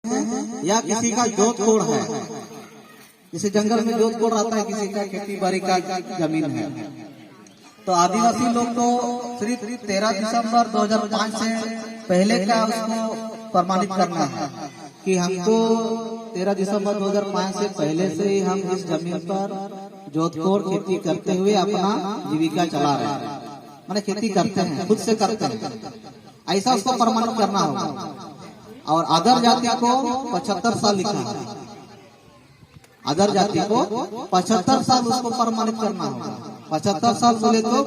हैं या किसी का जोत कोड़ है, जैसे जंगल में जोत कोड़ रहता है, किसी का खेती बाड़ी का जमीन है। तो आदिवासी लोग तो सिर्फ 13 दिसंबर 2005 से पहले का उसको प्रमाणित करना है कि हमको 13 दिसंबर 2005 से पहले से ही हम इस जमीन पर जोतकोड़ खेती करते हुए अपना जीविका चला रहे हैं, माने खेती करते हैं, खुद से करते हैं, ऐसा उसको प्रमाणित करना होगा। और अदर जाति को 75 साल लिखा है, अदर जाति को 75 साल उसको प्रमाणित करना होगा। 75 साल बोले तो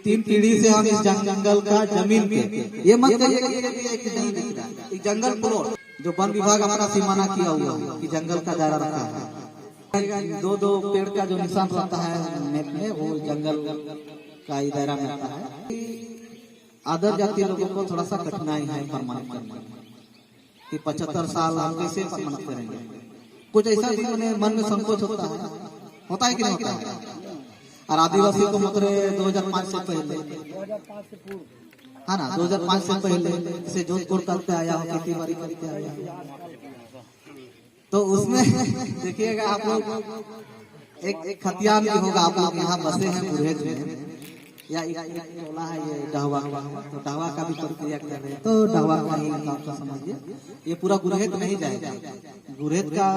3 पीढ़ी से हम इस जंगल का जमीन पे, ये मत कहिए जंगल प्लॉट जो वन विभाग अपना सीमाना किया हुआ है कि जंगल का दायरा रखा है, दो पेड़ का जो निशान रहता है मैप में, वो जंगल का ही दायरा में आता है। अदर जाति लोगों को थोड़ा सा कठिनाई है प्रमाणित करने कि 75 साल हम कैसे प्रमाणित करेंगे, कुछ ऐसा भी मन में संकोच होता है कि नहीं होता है। और आदिवासी को मतलब 2005 से पहले, है ना, 2005 से पहले से जोधपुर करते आया हो, खेती बाड़ी करते आया हो, तो उसमें देखिएगा आप लोग एक खतियान भी होगा। आप लोग यहाँ बसे हैं गुरहेत में, या बोला है ये डहवा, तो डहवा का भी प्रक्रिया कर रहे हैं, तो डहवा का ही काम समझिए। ये पूरा गुरहेत नहीं जाएगा, गुरहेत का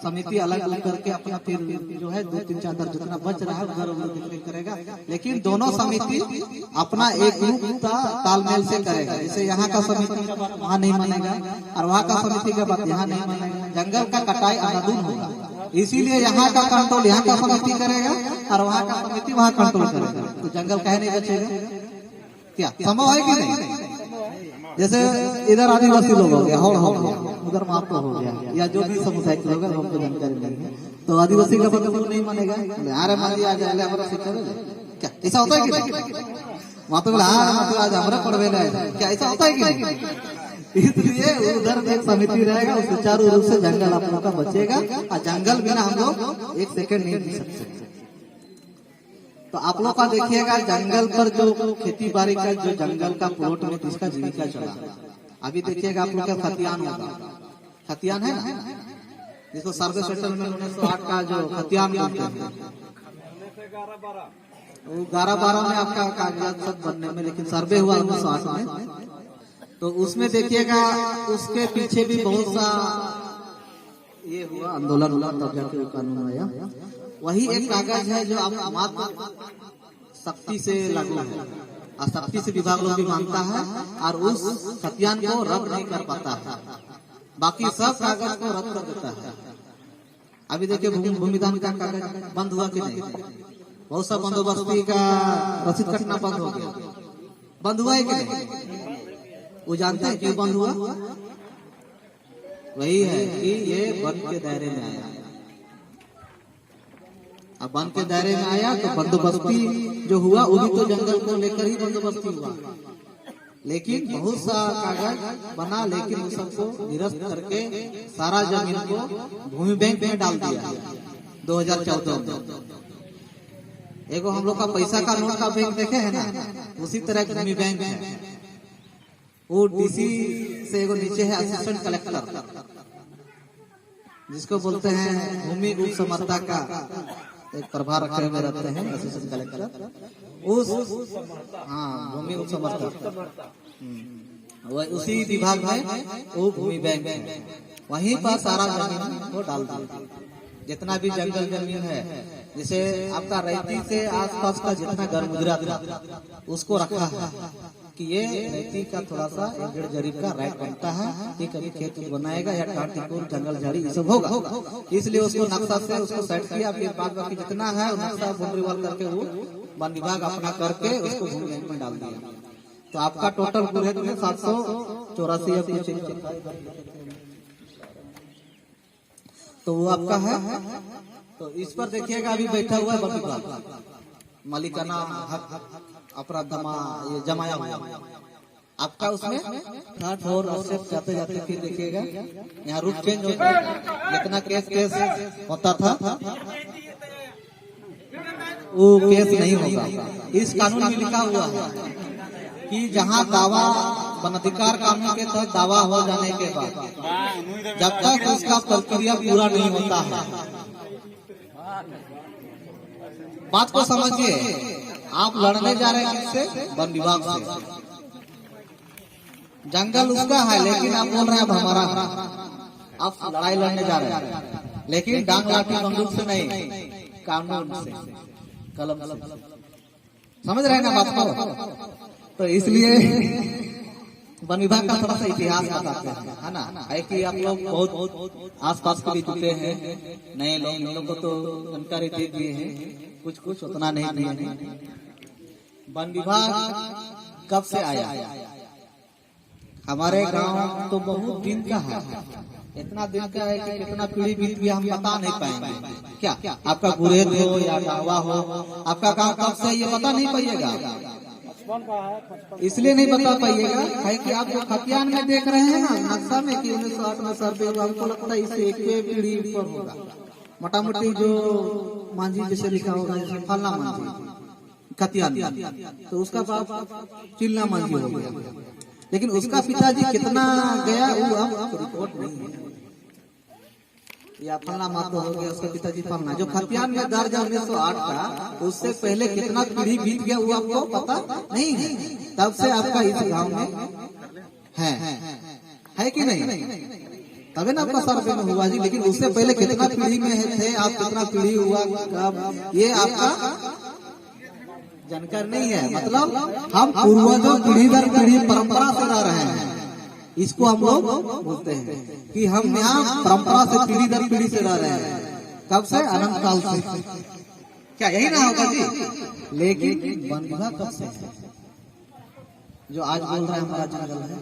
समिति अलग अलग करके अपना फिर जो है 2-3 चादर जितना बच रहा है उधर उधर करेगा, लेकिन दोनों समिति अपना एक तालमेल से करेगा। जैसे यहाँ का समिति का बात वहाँ नहीं मानेगा और वहाँ का समिति का बात यहाँ नहीं मानेगा। जंगल का कटाई अंधाधुंध होगा, इसीलिए यहाँ का कंट्रोल यहाँ का समिति करेगा और वहाँ का समिति वहाँ कंट्रोल करेगा, तो जंगल कहे नहीं बचेगा। क्या संभव है कि नहीं? जैसे इधर आदिवासी लोग हो गया, हो गया, उधर मातो हो गया, या जो भी समुदाय के लोग हमको जानकारी नहीं है, तो आदिवासी का मतलब नहीं मानेगा। अरे मान लिया जाए हमारा शिक्षा क्या ऐसा होता है कि नहीं? मातो बोला आज हमारा पढ़वे नहीं, क्या ऐसा होता है कि नहीं? इसलिए उधर एक समिति रहेगा, सुचारू रूप से जंगल आप लोग का बचेगा, और जंगल बिना हम लोग एक सेकंड नहीं जी सकते। तो आप लोग का देखिएगा जंगल पर जो खेती बाड़ी का जो जंगल का प्लॉट में जिसका जीविका चला, अभी देखिएगा आप लोग का खतियान होगा, खतियान है ना, जिसको सर्वे सेटलमेंट 1908 का जो खतियान बोलते हैं, वो 11-12 में आपका कागजात सब बनने में, लेकिन सर्वे हुआ 1908 में। तो उसमें देखिएगा उसके पीछे भी बहुत सा ये हुआ, आंदोलन हुआ, तब जाके वो कानून आया। वही एक कागज है जो आप मात्र सख्ती से लागू है, और सख्ती से विभाग लोग भी मानता है, और उस खतियान को रद्द नहीं कर पाता है, बाकी सब कागज को रद्द कर देता है। अभी देखिए भूमिदान का कागज बंद हुआ कि नहीं? बहुत सा बंदोबस्ती का रसीद कटना बंद हो गया, बंद हुआ है कि नहीं? वो जानते हैं क्यों बंद हुआ? वही है कि ये वन के दायरे में आया, अब वन के दायरे में आया तो बंदोबस्ती जो हुआ वो भी तो जंगल को लेकर ही बंदोबस्ती हुआ, लेकिन बहुत सा कागज बना, लेकिन उस सबको निरस्त करके सारा जमीन को भूमि बैंक में डाल दिया 2014 में। एगो हम लोग का पैसा का नोट का बैंक देखे है ना, उसी तरह की भूमि बैंक है। वो डीसी से एगो नीचे है असिस्टेंट कलेक्टर, जिसको बोलते हैं भूमि उप समर्था का एक प्रभार रखे हुए रहते हैं असिस्टेंट कलेक्टर, उस भूमि उप समर्था उसी विभाग में वो भूमि बैंक है, वहीं पर सारा जमीन को डाल दिया। जितना भी जंगल जमीन है, जैसे आपका रैती से आसपास का जितना गर्मुजरा था उसको रखा है कि ये रैती का थोड़ा सा 1.5 जरीब का राइट बनता है कि कभी खेत बनाएगा या टाटिकोर जंगल झाड़ी ये सब होगा, इसलिए उसको नक्शा से उसको सेट किया। फिर बाद बाकी जितना है नक्शा बाउंड्री वॉल करके वो वन विभाग अपना करके उसको भूमि बैंक में डाल दिया। तो आपका टोटल गुरहेत में 784 या कुछ, तो वो आपका है। तो इस पर देखिएगा अभी बैठा हुआ है वन विभाग, मालिकाना हक अपराधमा ये जमाया हुआ आपका उसमें फ्लैट और ऑफसेट जाते जाते फिर देखिएगा यहाँ रूट चेंज होता है। जितना केस होता था वो केस नहीं होगा। इस कानून में लिखा हुआ है कि जहाँ दावा वन अधिकार कानून के तहत दावा हो जाने के बाद जब तक उसका प्रक्रिया पूरा नहीं होता है, बात को समझिए, आप लड़ने जा रहे हैं किससे? वन विभाग से। जंगल उसका है लेकिन आप बोल रहे हैं अब हमारा है। आप लड़ाई लड़ने जा रहे हैं लेकिन डांग लाठी बंदूक से नहीं, कानून से, कलम से। समझ रहे हैं ना बात को? तो इसलिए वन विभाग का थोड़ा सा इतिहास बताते हैं, है ना? है कि आप लोग बहुत आसपास के भी जुटे हैं, नए लोग, इन लोगों को तो जानकारी दे दिए हैं, कुछ कुछ उतना नहीं दिए हैं। वन विभाग कब से आया? हमारे गांव तो बहुत दिन का है, इतना दिन का है कि कितना पीढ़ी बीत गया हम बता नहीं पाएंगे। क्या आपका गुरेज हो या डावा हो, आपका गांव कब से ये पता नहीं पाइएगा। इसलिए नहीं बता पाइएगा है कि आप जो खतियान में देख रहे हैं ना नक्शा में कि 1908 में सर्वे हुआ, हमको लगता है इससे एक पीढ़ी ऊपर होगा। मोटा मोटी जो मांझी जैसे लिखा होगा, जैसे फलना मांझी खतियान, तो उसका बाप चिल्ला मांझी हो गया, लेकिन उसका पिताजी कितना गया वो अब रिपोर्ट नहीं है। या फलना मातो हो गया, उसका पिताजी फलना, जो खतियान में दर्ज है 1908 का, उससे पहले कितना पीढ़ी बीत गया वो आपको पता नहीं है। तब से आपका इस गांव में है कि नहीं? तभी ना आपका सर्वे में हुआ जी, लेकिन उससे पहले कितना पीढ़ी में थे आप, कितना पीढ़ी हुआ कब, ये आपका जानकारी नहीं है। मतलब हम पूर्वजों पीढ़ी दर पीढ़ी परंपरा से रह रहे हैं, इसको हम लोग बोलते हैं कि हम यहाँ परंपरा से पीढ़ी दर पीढ़ी से रह रहे हैं। कब से? अनंत काल से। क्या यही ना होगा जी? लेकिन वन विभाग कब से है? जो आज बोल रहा है हमारा जंगल है,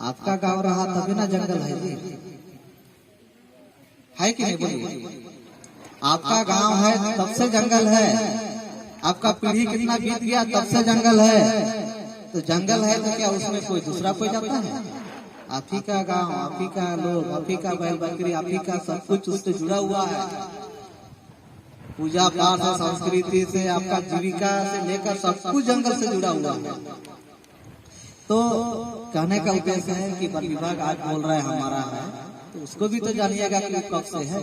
आपका गांव रहा तभी ना जंगल है जी, है कि नहीं? बोलिए, आपका गांव है तब से जंगल है, आपका पीढ़ी कितना बीत गया तब से जंगल है। तो जंगल है तो क्या उसमें कोई दूसरा कोई जाता है? आप ही का गांव, आप ही का लोग, आप ही का बैल बकरी, आप ही का सब कुछ उससे जुड़ा हुआ है। पूजा पाठ और संस्कृति से, आपका जीविका से लेकर सब कुछ जंगल से जुड़ा हुआ है। तो कहने का उद्देश्य है कि वन विभाग आज बोल रहा है हमारा है, तो उसको भी तो जानिएगा कि कब से है।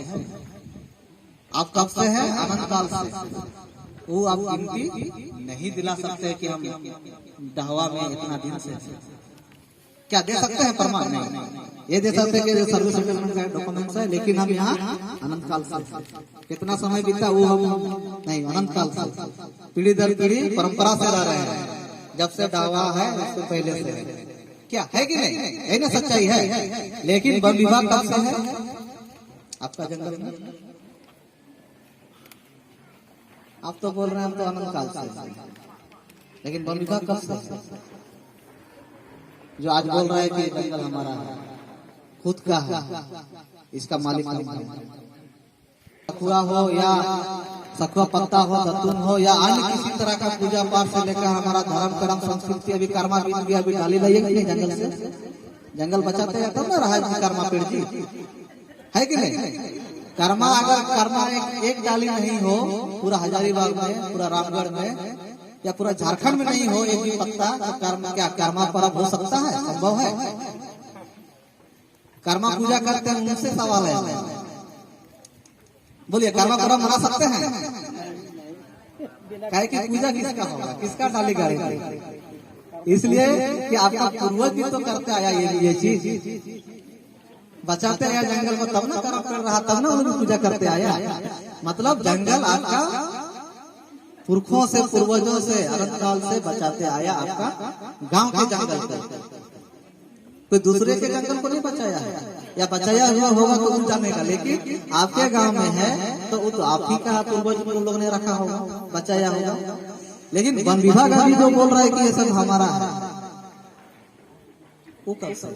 आप कब से है? अनंत काल से। वो आप गिनती नहीं दिला सकते कि हम डहवा में इतना दिन से। क्या दे सकते हैं प्रमाण? नहीं। ये दे सकते हैं कि सर्विस सेटलमेंट का डॉक्यूमेंट्स है, लेकिन हम यहाँ अनंत काल से, कितना समय बीता वो हम नहीं, अनंत काल से पीढ़ी दर पीढ़ी परंपरा से रह रहे हैं। जब से डहवा है उससे पहले से है। क्या है कि नहीं? है ना? सच्चाई है। लेकिन वन विभाग कब से है आपका जंगल में? आप तो बोल रहे हैं हम तो अनंत काल से, लेकिन वन विभाग कब से? जो आज बोल रहा है कि जंगल हमारा है, खुद का है, इसका मालिक हम हैं। सखुआ हो या सखुआ पत्ता हो, दतून हो या अन्य किसी तरह का पूजा पाठ से लेकर हमारा धर्म कर्म संस्कृति, अभी कर्मा बीत गया, अभी डाली लाइए जंगल से। जंगल बचाते हैं तब ना रहा है कर्मा पेड़ जी, है कि नहीं? कर्मा अगर कर्मा एक डाली नहीं हो पूरा हजारीबाग में, पूरा रामगढ़ में या पूरा झारखंड में नहीं हो एक भी पत्ता, तो कर्म क्या कर्मा पर्व हो सकता है? संभव है? कर्मा पूजा करते हैं उनसे सवाल है, बोलिए कर्मा पर्व मना सकते हैं? काहे कि पूजा किसका होगा, किसका डाली गाड़ी? इसलिए कि आपका पूर्वज भी तो करते आया ये चीज, बचाते आया जंगल को, तब ना कर्म कर रहा, तब ना उन्होंने पूजा करते आया। मतलब जंगल आपका पुरखों से, पूर्वजों से, अनंत काल से बचाते आया आपका गांव के जंगल को। कोई दूसरे के जंगल को नहीं बचाया है, या बचाया हुआ होगा तो वो जानेगा, लेकिन आपके गांव में है तो वो तो आप ही का पूर्वज लोग ने रखा होगा, बचाया होगा। लेकिन वन विभाग अभी जो बोल रहा है कि ये सब हमारा है, वो कब से?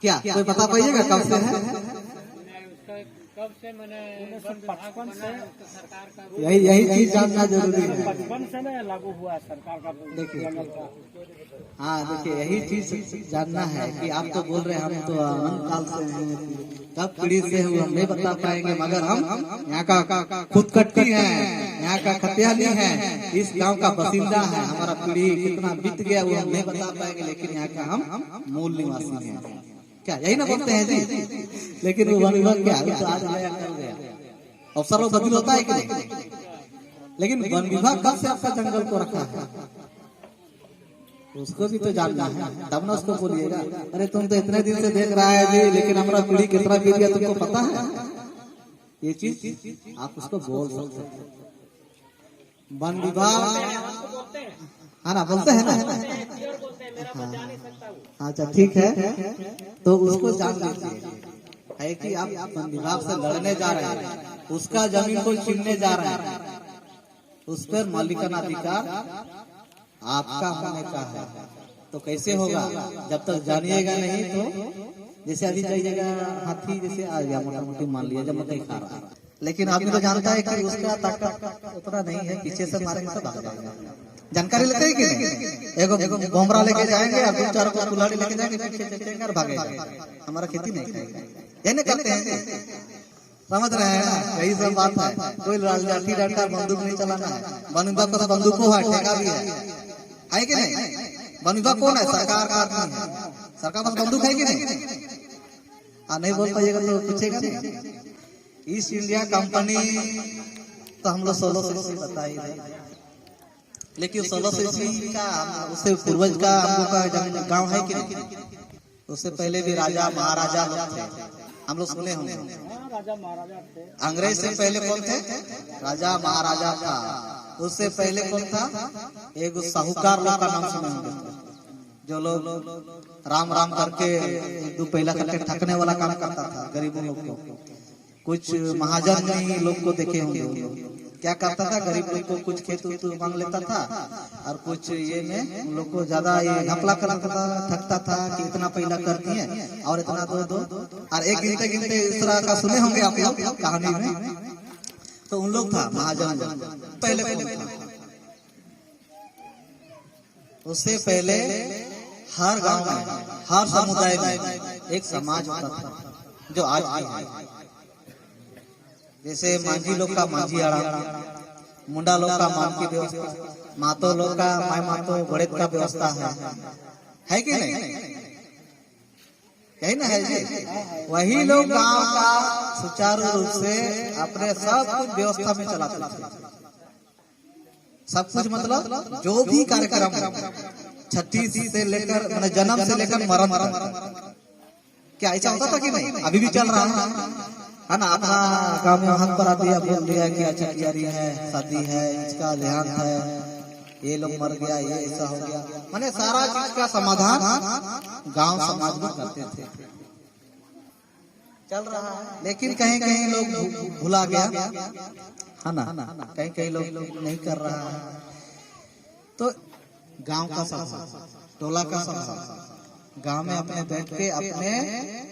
क्या कोई बता पाइएगा कब से है? कब से? मैंने 1955 से यही चीज जानना जरूरी है। 55 से ना लागू हुआ सरकार का। देखिए, हाँ देखिए, यही चीज जानना है कि आप तो बोल रहे हैं हम तो अनंत काल से हैं, कब पीढ़ी से हम नहीं बता पाएंगे, मगर हम यहाँ का खुद कट्टी है, यहाँ का खतियानी है, इस गांव का बासिंदा है, हमारा पीढ़ी कितना बीत गया वो हम नहीं बता पाएंगे, लेकिन यहाँ का हम मूल निवासी हैं। क्या यही ना बोलते हैं जी? लेकिन वो वन विभाग क्या तो आज गया कल गया, अफसर लोग बदल होता है कि नहीं? लेकिन वन विभाग कब से आपका जंगल को रखा है उसको भी तो जानना है, तब ना उसको बोलिएगा अरे तुम तो इतने दिन से देख रहा है जी, लेकिन हमारा पीढ़ी कितना बीत गया तुमको पता है? ये चीज आप उसको बोल सकते हैं। वन विभाग हाँ ना बोलते हैं ना, हाँ अच्छा ठीक है, तो उसको जान लीजिए है कि आप वन विभाग से लड़ने जा रहे हैं, उसका जमीन को छीनने जा रहे हैं, उस पर मालिकाना अधिकार आपका होने का है। तो कैसे होगा जब तक जानिएगा नहीं? तो जैसे अभी जाइएगा हाथी जैसे आ गया मोटा मोटी मान लिया जब मकई खा रहा है, लेकिन आदमी तो जानता है कि उसका ताकत उतना नहीं है, पीछे से मारेंगे तो भाग जाएगा। जानकारी लेते हैं कि नहीं? एगो बोमरा लेके जाएंगे और 2-4 को कुल्हाड़ी लेके जाएंगे, पीछे चलेंगे और भागेगा, हमारा खेती नहीं खाएगा। ये नहीं करते हैं, समझ रहे हैं ना? यही सब बात है। कोई लाठी डंडा बंदूक नहीं चलाना है, वन विभाग का बंदूक है, ठेका भी है कि नहीं? वन विभाग कौन है? सरकार का आदमी है, सरकार पास बंदूक है कि नहीं? नहीं बोल पाइएगा तो पूछेगा नहीं। ईस्ट इंडिया कंपनी तो हम लोग 1600 ईस्वी बताई है, लेकिन 1600 ईस्वी का उससे पूर्वज का हम लोग का गांव है कि नहीं? उससे पहले भी राजा महाराजा लोग थे, हम लोग सुने होंगे। राजा महाराजा थे। अंग्रेज से पहले कौन थे? राजा महाराजा था। उससे पहले कौन था? एक साहूकार लोग का नाम सुने होंगे, जो लोग राम राम करके 2 पहला करके ठगने वाला काम करता था गरीबों लोग को। कुछ महाजन नहीं लोग को देखे होंगे, क्या करता था? गरीब लोग को कुछ खेत मांग लेता था और कुछ ये में उन लोग को ज्यादा ये घपला करता था, ठगता था कि इतना पहला करती है और इतना दो और एक गिनते गिनते इस तरह का सुने होंगे आप लोग कहानी में। तो उन लोग था महाजन पहले। उससे पहले हर गांव में हर समुदाय में एक समाज होता था जो आज भी है। जैसे मांझी लोग का मांझी आड़ा, मुंडा लोग का मान की व्यवस्था, मातो लोग का माय मातो गणित का व्यवस्था है कि नहीं? यही ना है जी? वही लोग गांव का सुचारू रूप से अपने सब कुछ व्यवस्था में चलाते थे। सब कुछ मतलब जो भी कार्यक्रम 36 से लेकर मैंने जन्म से लेकर मरण, क्या ऐसा होता था कि नहीं? अभी भी चल रहा है ना? अपना गाँव में हाथ पर दिया, बोल दिया कि अच्छा तैयारी है, शादी है, इसका देहांत है, ये लोग मर गया, ये ऐसा हो गया, मैंने सारा चीज का समाधान गांव समाज में करते थे, चल रहा है। लेकिन कहीं कहीं लोग भुला गया है ना, कहीं कहीं लोग नहीं कर रहा है। तो गांव का सभा, टोला का सभा, गांव में अपने बैठ के अपने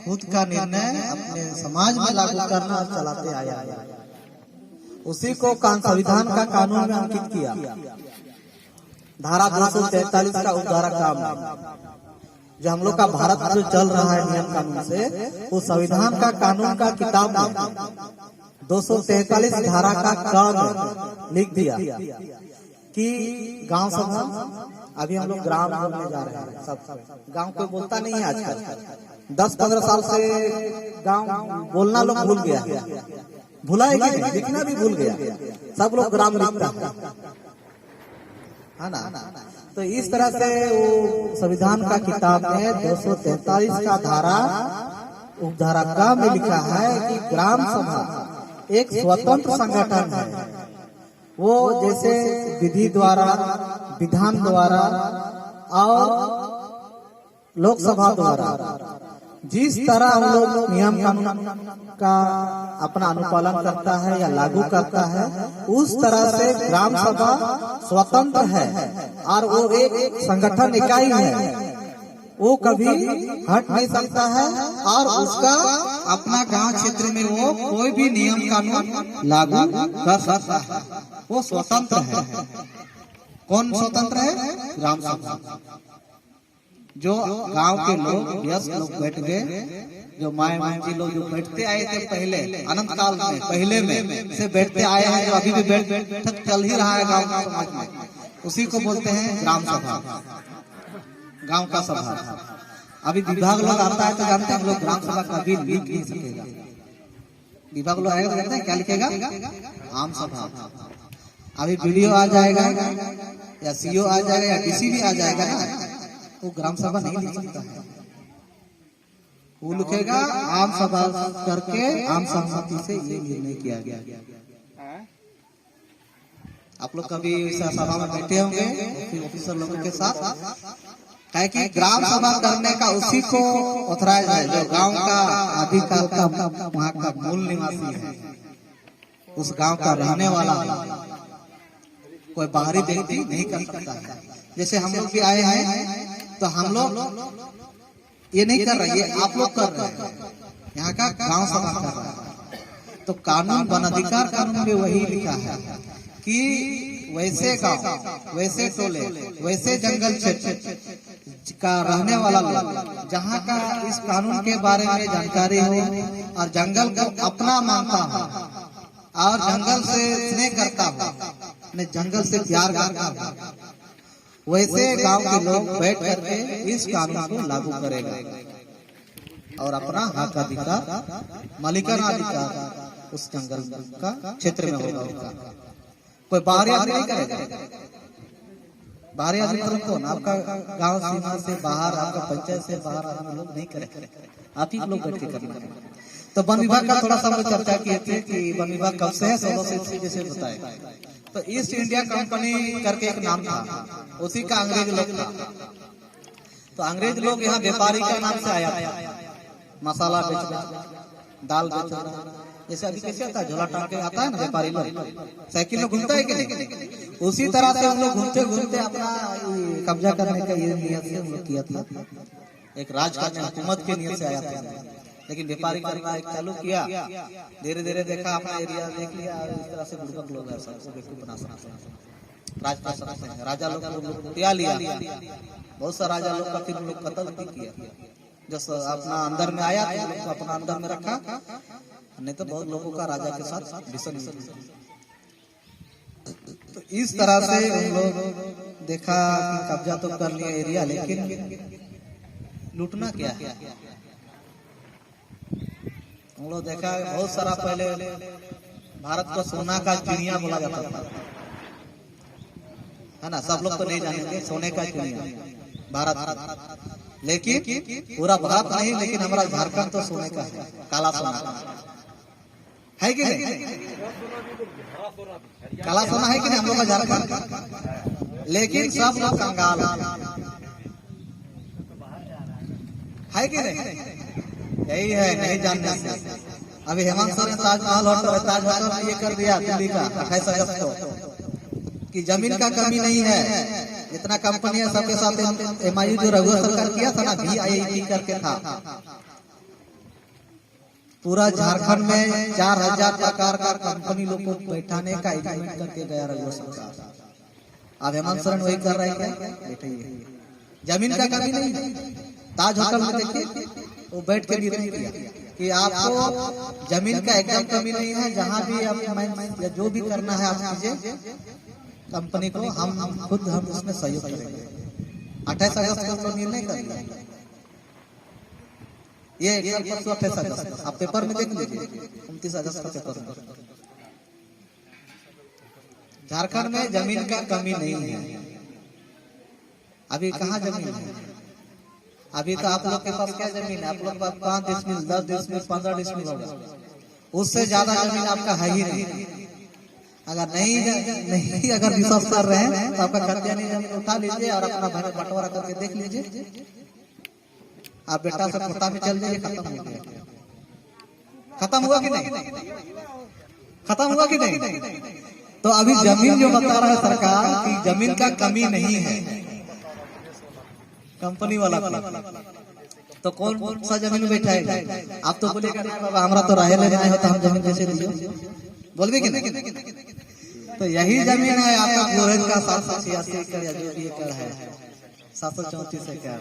खुद का निर्णय अपने समाज में लागू करना चलाते आया है। उसी को संविधान का कानून में अंकित किया। धारा 243 का उद्धारा काम जो हम लोग का भारत जो चल रहा है नियम कानून से, वो संविधान का कानून का किताब में 243 धारा का काम लिख दिया कि गांव सभा, अभी हम लोग ग्राम बोलने जा रहे हैं, सब गांव कोई बोलता नहीं है आजकल। 10-15 साल से गांव बोलना लोग भूल गया, भुला है कि नहीं? लिखना भी भूल गया, सब लोग ग्राम लिखता है ना। तो इस तरह से वो संविधान का किताब में 243 का धारा उपधारा का में लिखा है कि ग्राम सभा एक स्वतंत्र संगठन है। वो जैसे विधि द्वारा, विधान द्वारा और लोकसभा द्वारा जिस तरह हम लोग नियम कानून का अपना अनुपालन करता है या लागू करता है, उस तरह से ग्राम सभा स्वतंत्र है और वो एक संगठन इकाई है, वो कभी हट नहीं सकता है और उसका अपना गांव क्षेत्र में वो कोई भी नियम कानून लागू कर सकता है। वो स्वतंत्र है। कौन स्वतंत्र है? ग्राम सभा। जो गांव के लोग, व्यस्त लोग बैठ गए जो माए जी लोग जो बैठते आए थे पहले अनंत काल में पहले में से बैठते आए हैं, जो अभी भी बैठक चल ही रहा है गांव समाज में, उसी को बोलते हैं ग्राम सभा, गांव का सभा। अभी विभाग लोग आता है तो जानते हैं हम लोग ग्राम सभा कभी लिख नहीं सकेगा। विभाग लोग आएगा तो जानते हैं क्या लिखेगा, आम सभा। अभी वीडियो आ जाएगा या सीओ आ जाएगा या डीसी भी आ जाएगा ना, वो ग्राम सभा नहीं लिख सकता है, वो लिखेगा आम सभा करके आम सहमति से ये निर्णय किया गया। आप लोग कभी सभा में बैठे होंगे ऑफिसर लोगों के साथ, है कि ग्राम सभा करने का उसी को ऑथराइज है जो गांव का आदिकाल का वहाँ का मूल निवासी है, उस गांव का रहने वाला कोई बाहरी व्यक्ति नहीं कर सकता है। जैसे हम लोग भी आए हैं तो हम लोग ये नहीं कर रहे, ये आप लोग कर रहे हैं, यहाँ का गांव सभा कर रहा है। तो कानून वन अधिकार कानून में वही लिखा है कि वैसे गांव, वैसे टोले, वैसे जंगल क्षेत्र का रहने वाला लोग जहाँ का इस कानून के बारे में जानकारी हो और जंगल को अपना मानता हो और जंगल से स्नेह करता हो, जंगल से प्यार करता हो, वैसे गांव के लोग बैठ करके इस कानून को लागू करेगा और अपना हक अधिकार, मालिकाना अधिकार उस जंगल का क्षेत्र में होगा उनका। कोई बाहरी आदमी नहीं करेगा। बाहरी आदमी मतलब कौन? आपका गांव सीमा से बाहर, आपका पंचायत से बाहर आदमी लोग नहीं करेंगे, आप ही लोग बैठ के करना है। तो वन विभाग का थोड़ा सा हम चर्चा किए थे कि वन विभाग कब से है, 1600 जैसे बताए। तो ईस्ट इंडिया कंपनी करके एक नाम था, उसी का अंग्रेज लोग था। तो अंग्रेज लोग यहाँ व्यापारी का नाम से आया था, मसाला बेचना, दाल बेचना, जैसे अभी कैसे आता है झोला टांग के आता है ना व्यापारी लोग, साइकिल में घूमता है कि नहीं, उसी तरह से हम लोग घूमते घूमते अपना कब्जा करने का ये नियत से हम लोग किया था, एक राज करने हुकूमत के नियत से आया था। लेकिन व्यापारी करना एक चालू किया, धीरे धीरे देखा अपना एरिया देख लिया, इस तरह से बुड़बक लोग है सबको बेवकूफ बना सकते हैं, राज कर सकते हैं। राजा लोग लुटिया लिया, बहुत सा राजा लोग का फिर लोग कत्ल भी किया, जैसे अपना अंदर में आया तो अपना अंदर में रखा, नहीं तो बहुत लोगों का राजा के साथ भीषण। तो इस तरह से हम लोग देखा कि कब्जा तो कर लिया एरिया, लेकिन लूटना क्या है हम लोग देखा। बहुत सारा पहले भारत को सोना का चिड़िया बोला जाता था, है ना, सब लोग तो नहीं जानेंगे सोने का चिड़िया भारत, लेकिन पूरा भारत नहीं, लेकिन हमारा झारखंड तो सोने का है, काला सोना है कि नहीं, काला सोना है कि नहीं हम लोग का झारखंड, लेकिन सब लोग कंगाल है कि नहीं, यही है नहीं जानने से। अभी हेमंत सोरेन ताजमहल होटल में ये कर दिया दिल्ली का 28 अगस्त को कि जमीन का कमी नहीं है, जितना कंपनी है सबके साथ MIU जो रघुवर सरकार किया था ना, VIIT करके था, पूरा झारखंड में 4000 प्रकार का कंपनी लोग को बैठाने का एग्रीमेंट करके गया रघुवर सरकार। अब हेमंत सोरेन वही कर रहे हैं, जमीन का कमी नहीं है। ताज होटल में देखिए वो बैठ के निर्णय किया कि आपको जमीन का एकदम कमी नहीं है, जहाँ भी आप या जो भी करना है आप कीजिए, कंपनी को हम खुद हम उसमें सहयोग करेंगे। 28 अगस्त को निर्णय कर लिया, ये 28 अगस्त आप पेपर में देख लीजिए, 29 अगस्त का पेपर में झारखंड में जमीन का कमी नहीं है। अभी कहाँ जमीन है? अभी तो आप लोग के पास क्या जमीन है? आप लोग के पास 5 डिसमिल, 10 डिसमिल, 15 डिसमिल होगा, उससे ज्यादा जमीन आपका है ही नहीं। अगर नहीं अगर विश्वास कर रहे हैं तो आपका खर्चा नहीं जमीन उठा लीजिए और अपना बंटवारा करके देख लीजिए, आप बेटा से कोटा में चल जाइए, खत्म हो गया। खत्म हुआ कि नहीं? खत्म हुआ कि नहीं? तो अभी जमीन जो बता रहा है सरकार की जमीन का कमी नहीं है, कंपनी वाला तो कौन सा जमीन में बैठा है? आप तो बोलेगा ना बाबा हमारा तो राहे लेना है तो हम जमीन कैसे दिए, बोलबे कि नहीं? तो यही जमीन है आपका गोरज का 786 एकड़ या जो भी एकड़ है, 734 एकड़।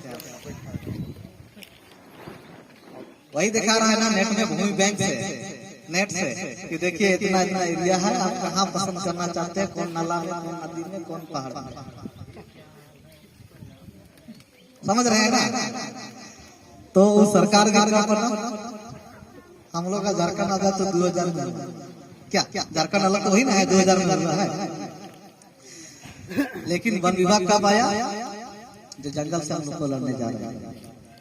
वही दिखा रहा है ना नेट में, भूमि बैंक से, नेट से, कि देखिए इतना इतना एरिया है, आप कहाँ पसंद करना चाहते हैं, कौन नाला में, कौन नदी में, कौन पहाड़ में। समझ रहे हैं ना? तो उस सरकार का हम लोग का झारखंड आजाद तो 2000 में, क्या झारखंड अलग तो वही ना है, 2000 में हुआ है। लेकिन वन विभाग कब आया? जो जंगल से हम लोग को लड़ने जा रहे हैं।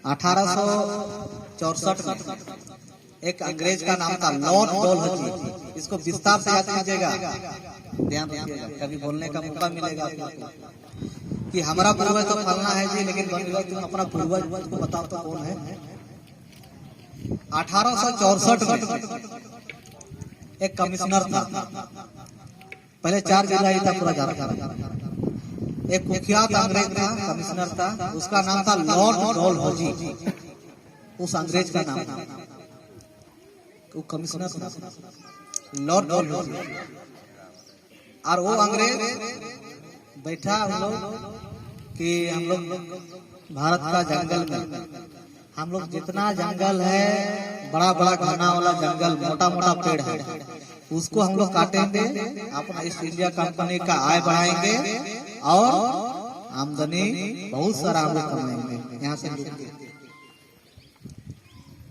1864 में एक अंग्रेज का नाम था लॉर्ड डलहौजी। इसको विस्तार से याद कीजिएगा, ध्यान रखिएगा, कभी बोलने का मौका मिलेगा आपको कि हमारा पूर्वज तो फलना है जी, लेकिन वन विभाग तुम अपना पूर्वज को बताओ तो कौन है। 1864 में एक कमिश्नर था, पहले 4 जिला ही था पूरा झारखंड। एक कुख्यात अंग्रेज था, कमिश्नर था, उसका नाम था लॉर्ड डलहौजी। उस अंग्रेज का नाम था, वो कमिश्नर था लॉर्ड डलहौजी। और वो अंग्रेज बैठा हम लोग कि हम लोग भारत का जंगल में, हम लोग जितना जंगल है, बड़ा बड़ा घना वाला जंगल, मोटा मोटा पेड़ है, उसको हम लोग काटेंगे, अपना ईस्ट इंडिया कंपनी का आय बढ़ाएंगे और आमदनी बहुत सारा हम लोग कमाएंगे यहाँ से।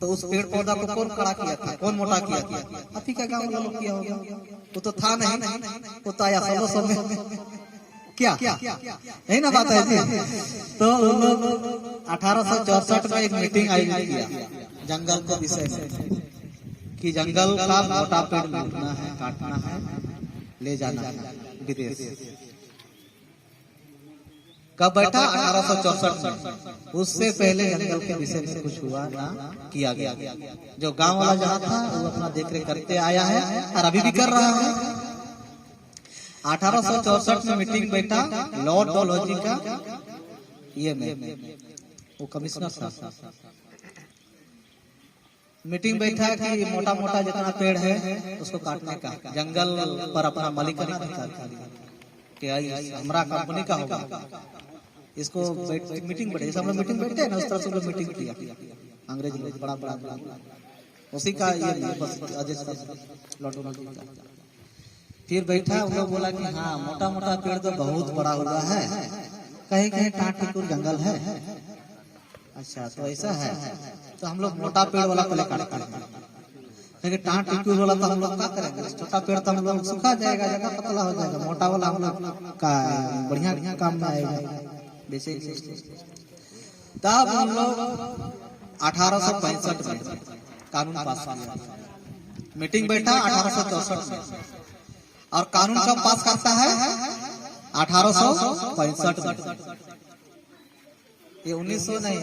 तो उस पेड़ पौधा को कौन खड़ा किया था, कौन मोटा किया था? अभी का गाँव वाला लोग किया होगा, वो तो था नहीं, वो तो आया 1600 में। क्या यही ना बात है जी। तो उन लोग 1864 में एक मीटिंग आयोजित किया जंगल के विषय में, कि जंगल का मोटा पेड़ काटना है, काटना है, ले जाना है विदेश। कब बैठा? 1864 में। उससे पहले जंगल के विषय में कुछ हुआ ना किया गया। जो गांव वाला जहाँ था वो अपना देखरेख करते आया है और अभी भी कर रहा है। 1864 में मीटिंग बैठा लॉर्ड डलहौजी का, ये में वो कमिश्नर था। मीटिंग बैठा कि मोटा मोटा जितना पेड़ है उसको काटने का, जंगल पर अपना मालिकाना अधिकार कि हमारा कंपनी का होगा। इसको मीटिंग बैठे, जैसे हम लोग मीटिंग बैठते हैं ना, उस तरह से लोग मीटिंग किया अंग्रेज लोग, बड़ा बड़ा उसी का ये आदेश था लॉर्ड डलहौजी का। फिर बैठा, उन लोग बोला कि हाँ मोटा मोटा पेड़ तो बहुत बड़ा हुआ है, कहीं कहीं टाट टिकुर जंगल है। अच्छा तो ऐसा है, तो हम लोग मोटा पेड़ वाला पहले काटते हैं, लेकिन टाट टिकुर वाला तो हम लोग क्या करेंगे? छोटा पेड़ तो हम लोग सूखा जाएगा, जगह पतला हो जाएगा, मोटा वाला हम लोग का बढ़िया काम में आएगा बेचे। तब हम लोग 1865 में कानून पास किया। मीटिंग बैठा 1864 में, और कानून कब पास करता है? 1865 में। ये 1900 नहीं,